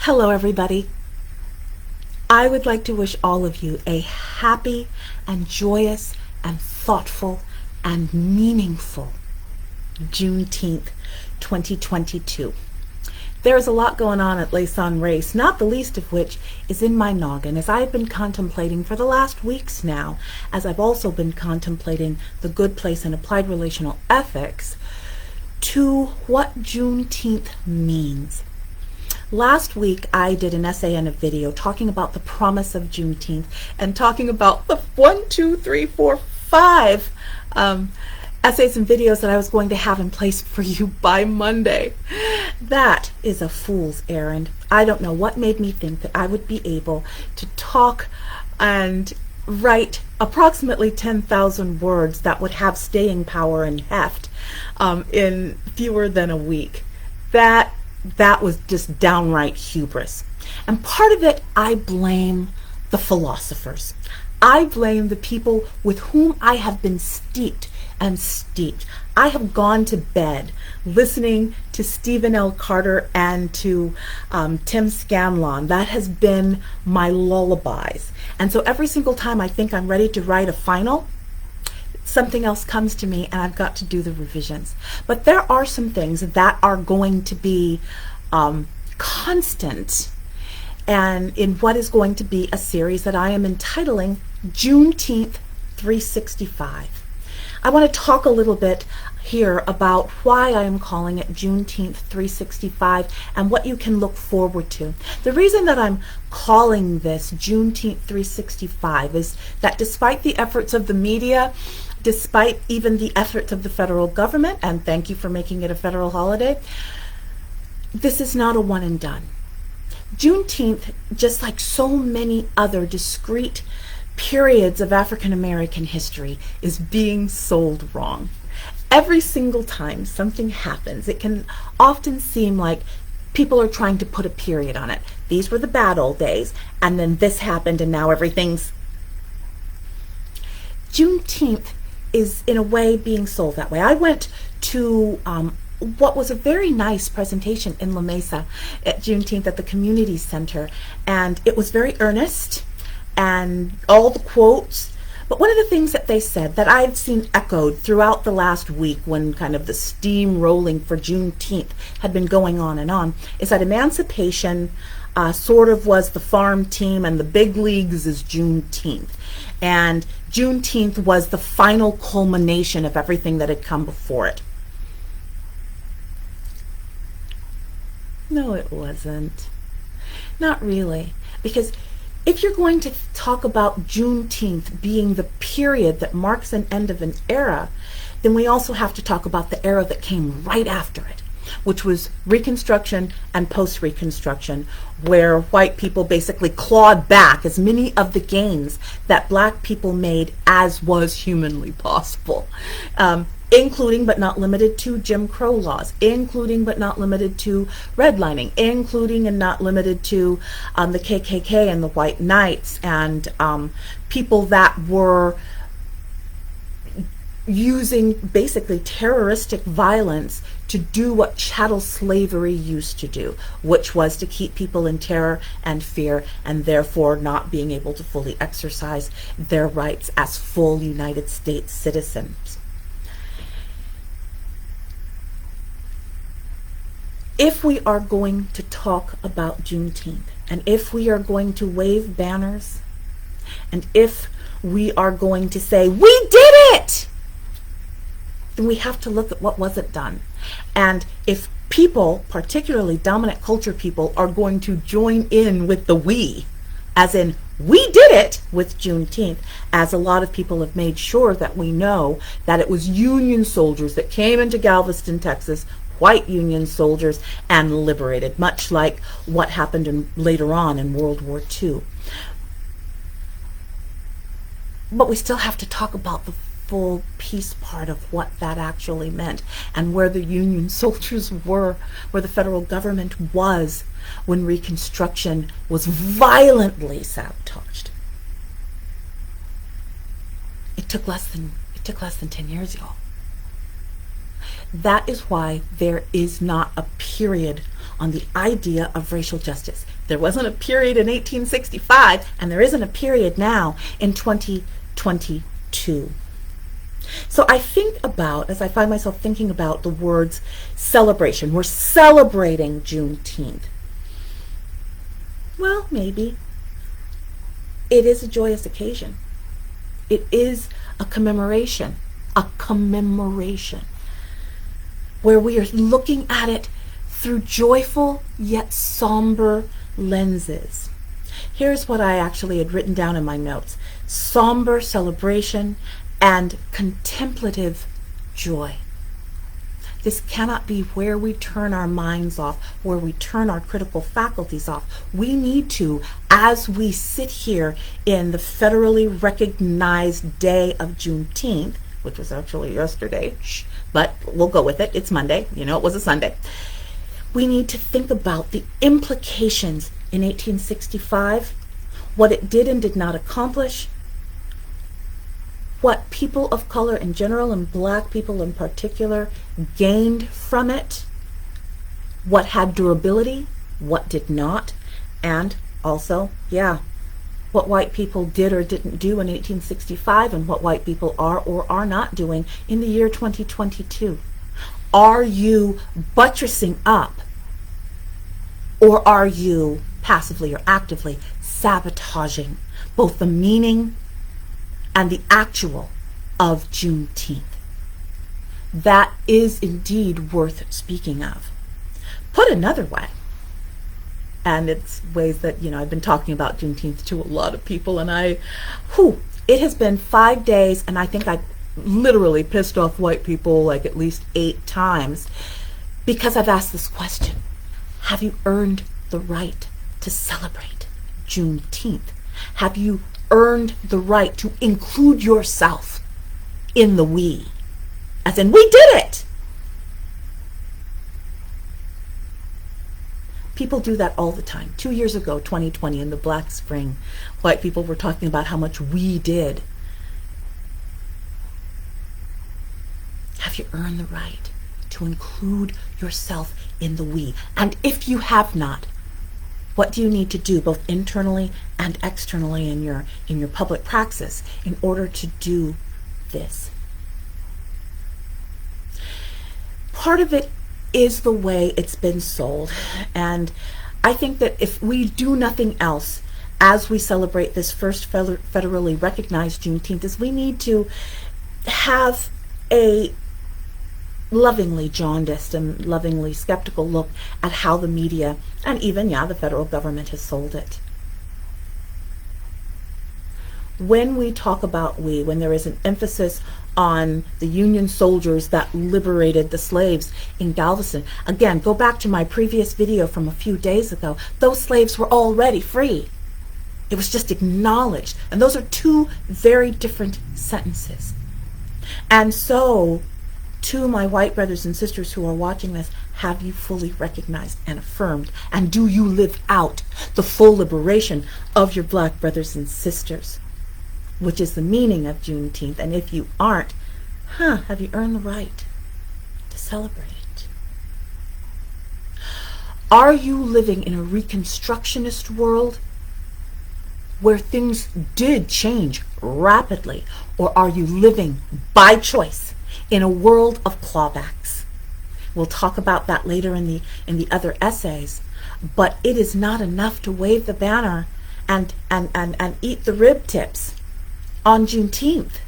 Hello, everybody. I would like to wish all of you a happy and joyous and thoughtful and meaningful Juneteenth 2022. There's a lot going on at Laison Race, not the least of which is in my noggin, as I've been contemplating for the last weeks now, as I've also been contemplating the good place in applied relational ethics, to what Juneteenth means. Last week, I did an essay and a video talking about the promise of Juneteenth and talking about the 5 essays and videos that I was going to have in place for you by Monday. That is a fool's errand. I don't know what made me think that I would be able to talk and write approximately 10,000 words that would have staying power and heft in fewer than a week. That was just downright hubris. And part of it, I blame the philosophers. I blame the people with whom I have been steeped. I have gone to bed listening to Stephen L. Carter and to Tim Scanlon. That has been my lullabies. And so every single time I think I'm ready to write a final, something else comes to me and I've got to do the revisions. But there are some things that are going to be constant and in what is going to be a series that I am entitling Juneteenth 365. I want to talk a little bit here about why I am calling it Juneteenth 365 and what you can look forward to. The reason that I'm calling this Juneteenth 365 is that despite the efforts of the media, despite even the efforts of the federal government, and thank you for making it a federal holiday, this is not a one and done. Juneteenth, just like so many other discrete periods of African American history, is being sold wrong. Every single time something happens, it can often seem like people are trying to put a period on it. These were the bad old days, and then this happened, and now everything's... Juneteenth is in a way being sold that way. I went to what was a very nice presentation in La Mesa at Juneteenth at the community center, and it was very earnest and all the quotes. But one of the things that they said that I've seen echoed throughout the last week when kind of the steam rolling for Juneteenth had been going on is that emancipation sort of was the farm team and the big leagues is Juneteenth. And Juneteenth was the final culmination of everything that had come before it. No, it wasn't. Not really. Because if you're going to talk about Juneteenth being the period that marks an end of an era, then we also have to talk about the era that came right after it, which was Reconstruction and post-Reconstruction, where white people basically clawed back as many of the gains that black people made as was humanly possible, including but not limited to Jim Crow laws, including but not limited to redlining, including and not limited to the KKK and the White Knights and people that were using basically terroristic violence to do what chattel slavery used to do, which was to keep people in terror and fear and therefore not being able to fully exercise their rights as full United States citizens. If we are going to talk about Juneteenth, and if we are going to wave banners, and if we are going to say, we did it, then we have to look at what wasn't done. And if people, particularly dominant culture people, are going to join in with the we, as in, we did it with Juneteenth, as a lot of people have made sure that we know that it was Union soldiers that came into Galveston, Texas, white Union soldiers, and liberated, much like what happened later on in World War II. But we still have to talk about the full peace part of what that actually meant and where the Union soldiers were, where the federal government was when Reconstruction was violently sabotaged. It took less than 10 years, y'all. That is why there is not a period on the idea of racial justice. There wasn't a period in 1865, and there isn't a period now in 2022. So I think about, as I find myself thinking about the words celebration, we're celebrating Juneteenth. Well, maybe. It is a joyous occasion. It is a commemoration where we are looking at it through joyful yet somber lenses. Here's what I actually had written down in my notes: somber celebration and contemplative joy. This cannot be where we turn our minds off, where we turn our critical faculties off. We need to, as we sit here in the federally recognized day of Juneteenth, which was actually yesterday, but we'll go with it. It's Monday. You know, it was a Sunday. We need to think about the implications in 1865, what it did and did not accomplish, what people of color in general and black people in particular gained from it, what had durability, what did not, and also, what white people did or didn't do in 1865 and what white people are or are not doing in the year 2022. Are you buttressing up, or are you passively or actively sabotaging both the meaning and the actual of Juneteenth? That is indeed worth speaking of. Put another way, and it's ways that, I've been talking about Juneteenth to a lot of people, and it has been 5 days, and I think I literally pissed off white people like at least 8 times because I've asked this question: have you earned the right to celebrate Juneteenth? Have you earned the right to include yourself in the we? As in, we did it! People do that all the time. 2 years ago, 2020, in the Black Spring, white people were talking about how much we did. Have you earned the right to include yourself in the we? And if you have not, what do you need to do both internally and externally in your public praxis in order to do this? Part of it is the way it's been sold, and I think that if we do nothing else as we celebrate this first federally recognized Juneteenth, is we need to have a lovingly jaundiced and lovingly skeptical look at how the media and even, the federal government has sold it. When we talk about we, when there is an emphasis on the Union soldiers that liberated the slaves in Galveston, again, go back to my previous video from a few days ago. Those slaves were already free. It was just acknowledged. And those are two very different sentences. And so, to my white brothers and sisters who are watching this, have you fully recognized and affirmed? And do you live out the full liberation of your black brothers and sisters, which is the meaning of Juneteenth? And if you aren't, have you earned the right to celebrate it? Are you living in a Reconstructionist world where things did change rapidly, or are you living by choice in a world of clawbacks? We'll talk about that later in the other essays, but it is not enough to wave the banner and eat the rib tips on Juneteenth.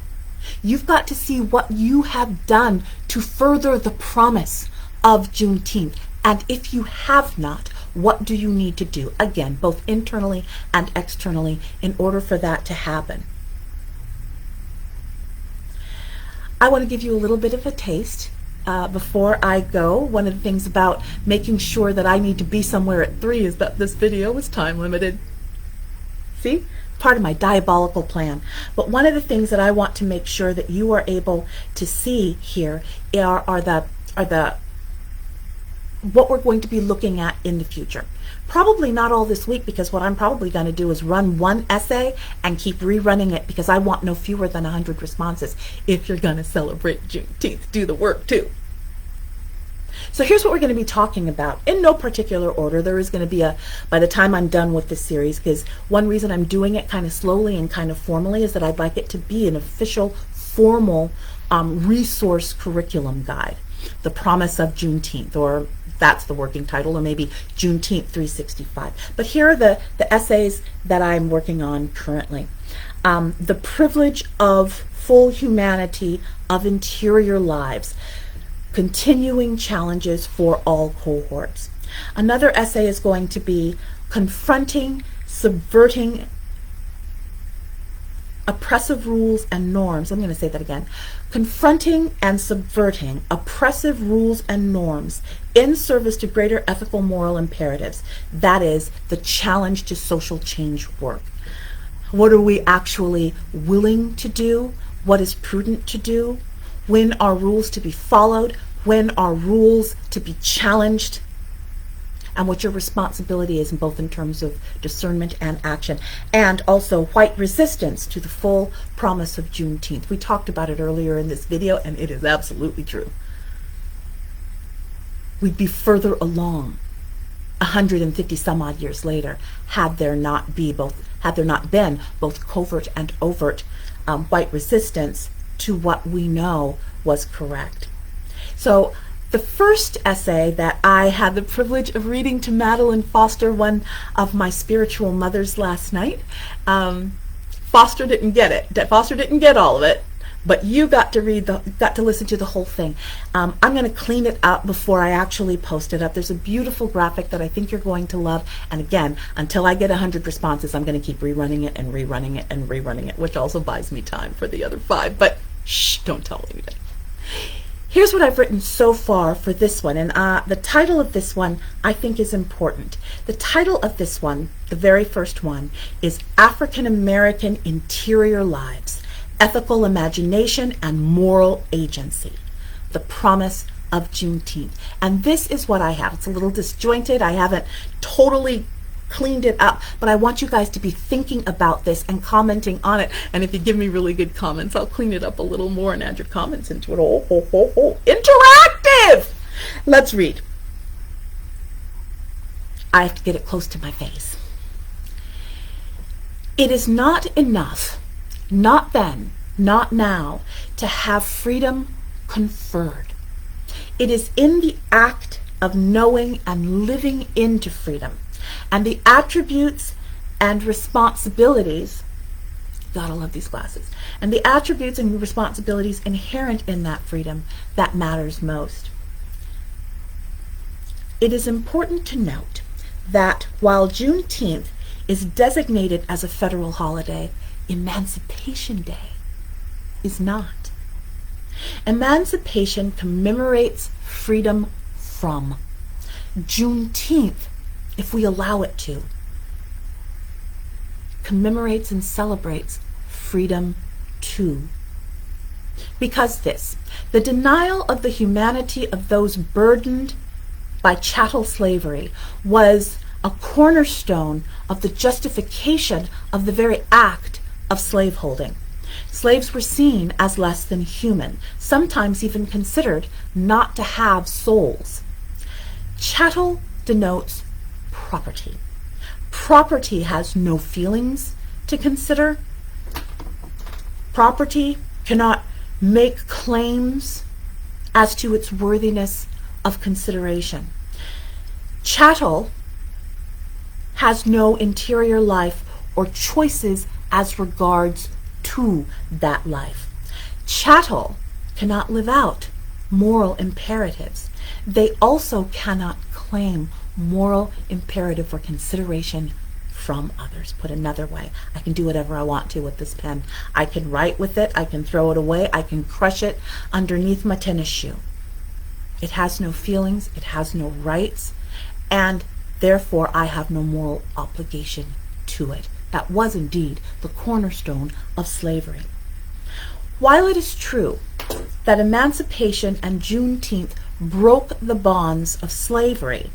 You've got to see what you have done to further the promise of Juneteenth. And if you have not, what do you need to do? Again, both internally and externally, in order for that to happen. I want to give you a little bit of a taste before I go. One of the things about making sure that I need to be somewhere at 3 is that this video is time limited. See? Part of my diabolical plan. But one of the things that I want to make sure that you are able to see here are the what we're going to be looking at in the future. Probably not all this week, because what I'm probably going to do is run one essay and keep rerunning it, because I want no fewer than 100 responses. If you're going to celebrate Juneteenth, do the work too. So here's what we're going to be talking about in no particular order. There is going to be by the time I'm done with this series, because one reason I'm doing it kind of slowly and kind of formally is that I'd like it to be an official, formal resource curriculum guide. The Promise of Juneteenth, or that's the working title, or maybe Juneteenth 365. But here are the essays that I'm working on currently. The Privilege of Full Humanity of Interior Lives, Continuing Challenges for All Cohorts. Another essay is going to be Confronting, Subverting Oppressive Rules and Norms. I'm going to say that again. Confronting and subverting oppressive rules and norms in service to greater ethical moral imperatives. That is the challenge to social change work. What are we actually willing to do? What is prudent to do? When are rules to be followed? When are rules to be challenged? And what your responsibility is, in both in terms of discernment and action, and also white resistance to the full promise of Juneteenth. We talked about it earlier in this video, and it is absolutely true. We'd be further along 150 some odd years later had there not been both covert and overt white resistance to what we know was correct. So the first essay that I had the privilege of reading to Madeline Foster, one of my spiritual mothers, last night. Foster didn't get it. Foster didn't get all of it, but you got to listen to the whole thing. I'm going to clean it up before I actually post it up. There's a beautiful graphic that I think you're going to love. And again, until I get 100 responses, I'm going to keep rerunning it and rerunning it and rerunning it, which also buys me time for the other 5. But shh, don't tell anybody. Here's what I've written so far for this one, and the title of this one I think is important. The title of this one, the very first one, is African American Interior Lives, Ethical Imagination and Moral Agency, The Promise of Juneteenth. And this is what I have. It's a little disjointed. I haven't totally cleaned it up, but I want you guys to be thinking about this and commenting on it. And if you give me really good comments, I'll clean it up a little more and add your comments into it. Interactive! Let's read. I have to get it close to my face. It is not enough, not then, not now, to have freedom conferred. It is in the act of knowing and living into freedom, and the attributes and responsibilities, gotta love these glasses, and the attributes and responsibilities inherent in that freedom that matters most. It is important to note that while Juneteenth is designated as a federal holiday, Emancipation Day is not. Emancipation commemorates freedom from. Juneteenth, if we allow it to, commemorates and celebrates freedom to. Because the denial of the humanity of those burdened by chattel slavery was a cornerstone of the justification of the very act of slaveholding. Slaves were seen as less than human, sometimes even considered not to have souls. Chattel denotes property. Property has no feelings to consider. Property cannot make claims as to its worthiness of consideration. Chattel has no interior life or choices as regards to that life. Chattel cannot live out moral imperatives. They also cannot claim moral imperative or consideration from others. Put another way, I can do whatever I want to with this pen. I can write with it, I can throw it away, I can crush it underneath my tennis shoe. It has no feelings, it has no rights, and therefore I have no moral obligation to it. That was indeed the cornerstone of slavery. While it is true that emancipation and Juneteenth broke the bonds of slavery,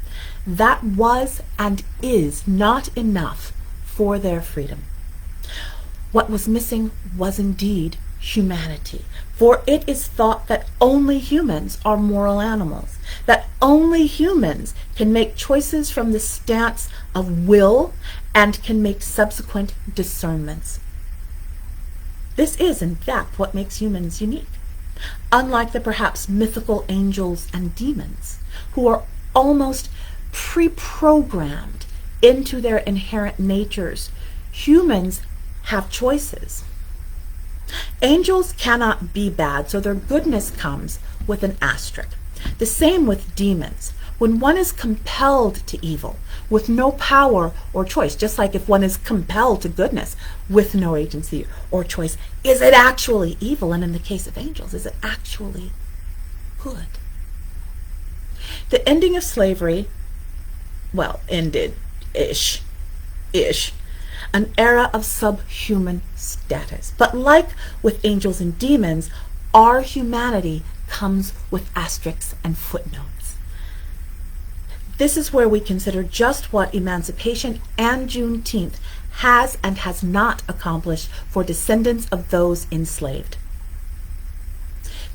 that was and is not enough for their freedom. What was missing was indeed humanity. For it is thought that only humans are moral animals, that only humans can make choices from the stance of will and can make subsequent discernments. This is, in fact, what makes humans unique. Unlike the perhaps mythical angels and demons, who are almost pre-programmed into their inherent natures, humans have choices. Angels cannot be bad, so their goodness comes with an asterisk. The same with demons. When one is compelled to evil with no power or choice, just like if one is compelled to goodness with no agency or choice, is it actually evil? And in the case of angels, is it actually good? The ending of slavery, well, ended-ish, an era of subhuman status. But like with angels and demons, our humanity comes with asterisks and footnotes. This is where we consider just what emancipation and Juneteenth has and has not accomplished for descendants of those enslaved.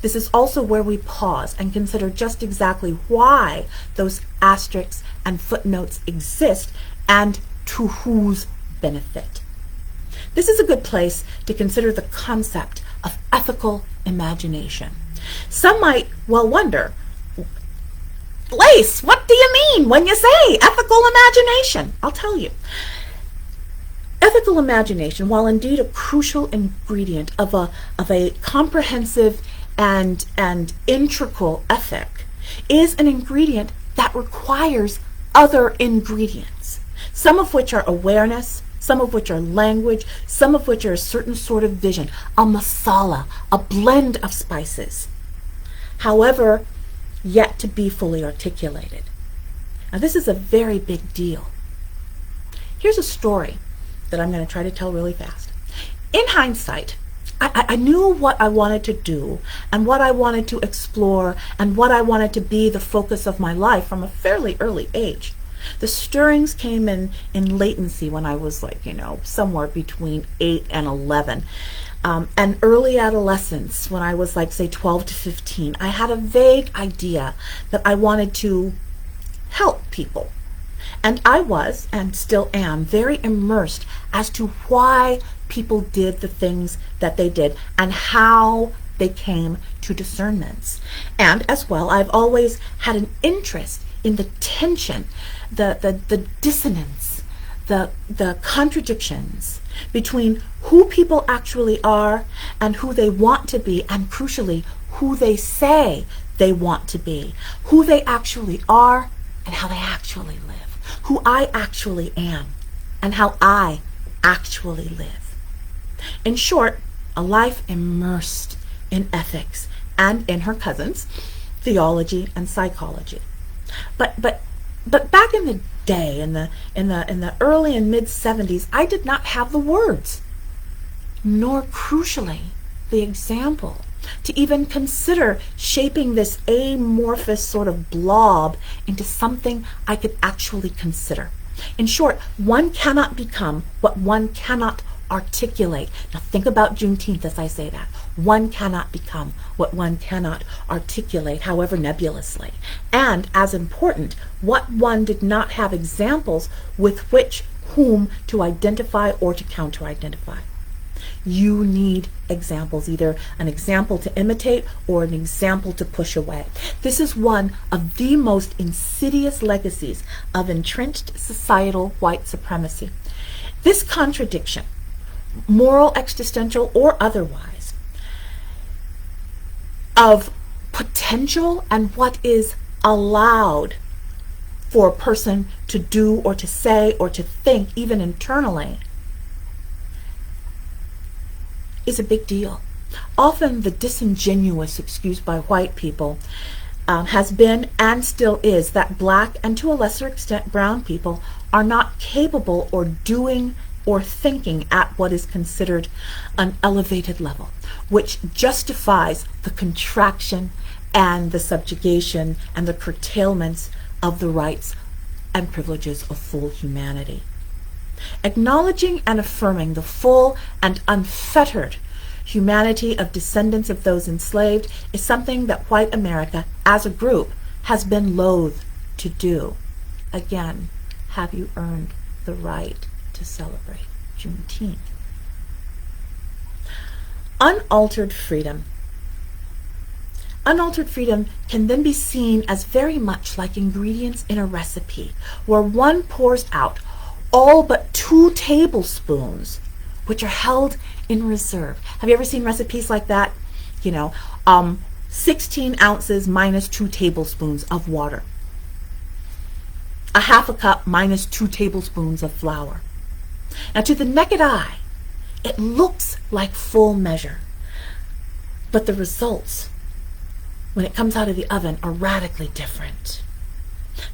This is also where we pause and consider just exactly why those asterisks and footnotes exist and to whose benefit. This is a good place to consider the concept of ethical imagination. Some might well wonder, Lace, what do you mean when you say ethical imagination? I'll tell you. Ethical imagination, while indeed a crucial ingredient of a comprehensive and integral ethic, is an ingredient that requires other ingredients, some of which are awareness, some of which are language, some of which are a certain sort of vision, a masala, a blend of spices, however, yet to be fully articulated. Now, this is a very big deal. Here's a story that I'm going to try to tell really fast. In hindsight, I knew what I wanted to do and what I wanted to explore and what I wanted to be the focus of my life from a fairly early age. The stirrings came in latency when I was somewhere between 8 and 11. And early adolescence, when I was say 12 to 15, I had a vague idea that I wanted to help people. And I was, and still am, very immersed as to why people did the things that they did and how they came to discernments. And as well, I've always had an interest in the tension, the dissonance, the contradictions between who people actually are and who they want to be, and crucially, who they say they want to be, who they actually are and how they actually live, who I actually am and how I actually live. In short, a life immersed in ethics and in her cousins, theology and psychology. But back in the day, in the early and mid 70s, I did not have the words, nor crucially the example, to even consider shaping this amorphous sort of blob into something I could actually consider. In short, one cannot become what one cannot articulate. Now think about Juneteenth as I say that. One cannot become what one cannot articulate, however nebulously. And as important, what one did not have examples with whom to identify or to counter-identify. You need examples, either an example to imitate or an example to push away. This is one of the most insidious legacies of entrenched societal white supremacy. This contradiction, moral, existential, or otherwise, of potential and what is allowed for a person to do or to say or to think, even internally, is a big deal. Often the disingenuous excuse by white people has been and still is that black and to a lesser extent brown people are not capable or doing or thinking at what is considered an elevated level, which justifies the contraction and the subjugation and the curtailments of the rights and privileges of full humanity. Acknowledging and affirming the full and unfettered humanity of descendants of those enslaved is something that white America, as a group, has been loath to do. Again, have you earned the right to celebrate Juneteenth? Unaltered freedom. Unaltered freedom can then be seen as very much like ingredients in a recipe, where one pours out all but 2 tablespoons, which are held in reserve. Have you ever seen recipes like that? 16 ounces minus 2 tablespoons of water. A half a cup minus 2 tablespoons of flour. Now, to the naked eye, it looks like full measure, but the results, when it comes out of the oven, are radically different.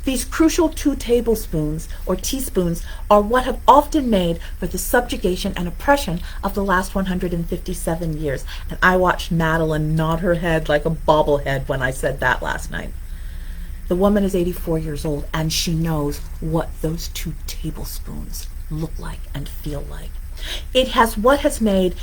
These crucial 2 tablespoons or teaspoons are what have often made for the subjugation and oppression of the last 157 years. And I watched Madeline nod her head like a bobblehead when I said that last night. The woman is 84 years old, and she knows what those 2 tablespoons look like and feel like. It's what's made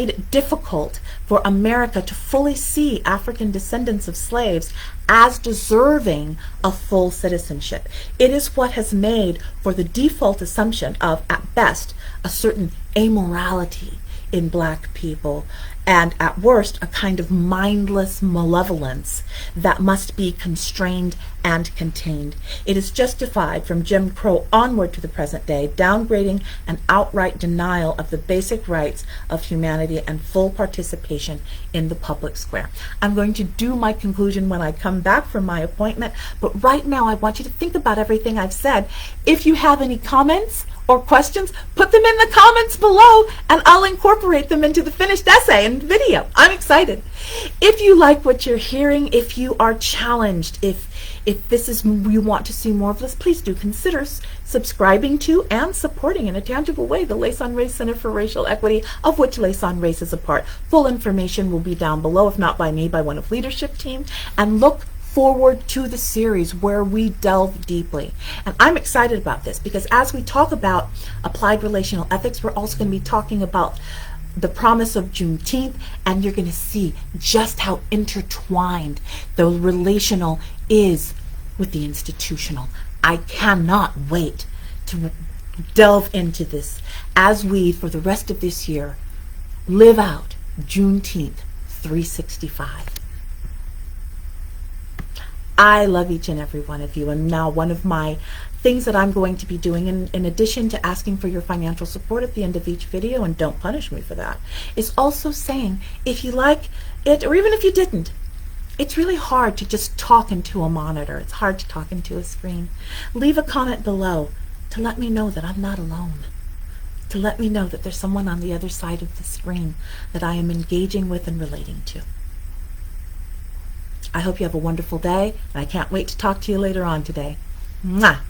it difficult for America to fully see African descendants of slaves as deserving of full citizenship. It is what has made for the default assumption of, at best, a certain amorality in black people, and at worst, a kind of mindless malevolence that must be constrained and contained. It is justified from Jim Crow onward to the present day, downgrading and outright denial of the basic rights of humanity and full participation in the public square. I'm going to do my conclusion when I come back from my appointment, but right now I want you to think about everything I've said. If you have any comments or questions, put them in the comments below and I'll incorporate them into the finished essay and video. I'm excited. If you like what you're hearing, if you are challenged, if this is you want to see more of this, please do consider subscribing to and supporting in a tangible way the Lace on Race Center for Racial Equity, of which Lace on Race is a part. Full information will be down below, if not by me, by one of leadership team. And look forward to the series where we delve deeply. And I'm excited about this because as we talk about applied relational ethics, we're also going to be talking about the promise of Juneteenth, and you're going to see just how intertwined the relational is with the institutional. I cannot wait to delve into this as we, for the rest of this year, live out Juneteenth 365. I love each and every one of you, and now one of my things that I'm going to be doing, in addition to asking for your financial support at the end of each video, and don't punish me for that, is also saying, if you like it, or even if you didn't, it's really hard to just talk into a monitor. It's hard to talk into a screen. Leave a comment below to let me know that I'm not alone, to let me know that there's someone on the other side of the screen that I am engaging with and relating to. I hope you have a wonderful day, and I can't wait to talk to you later on today. Mwah!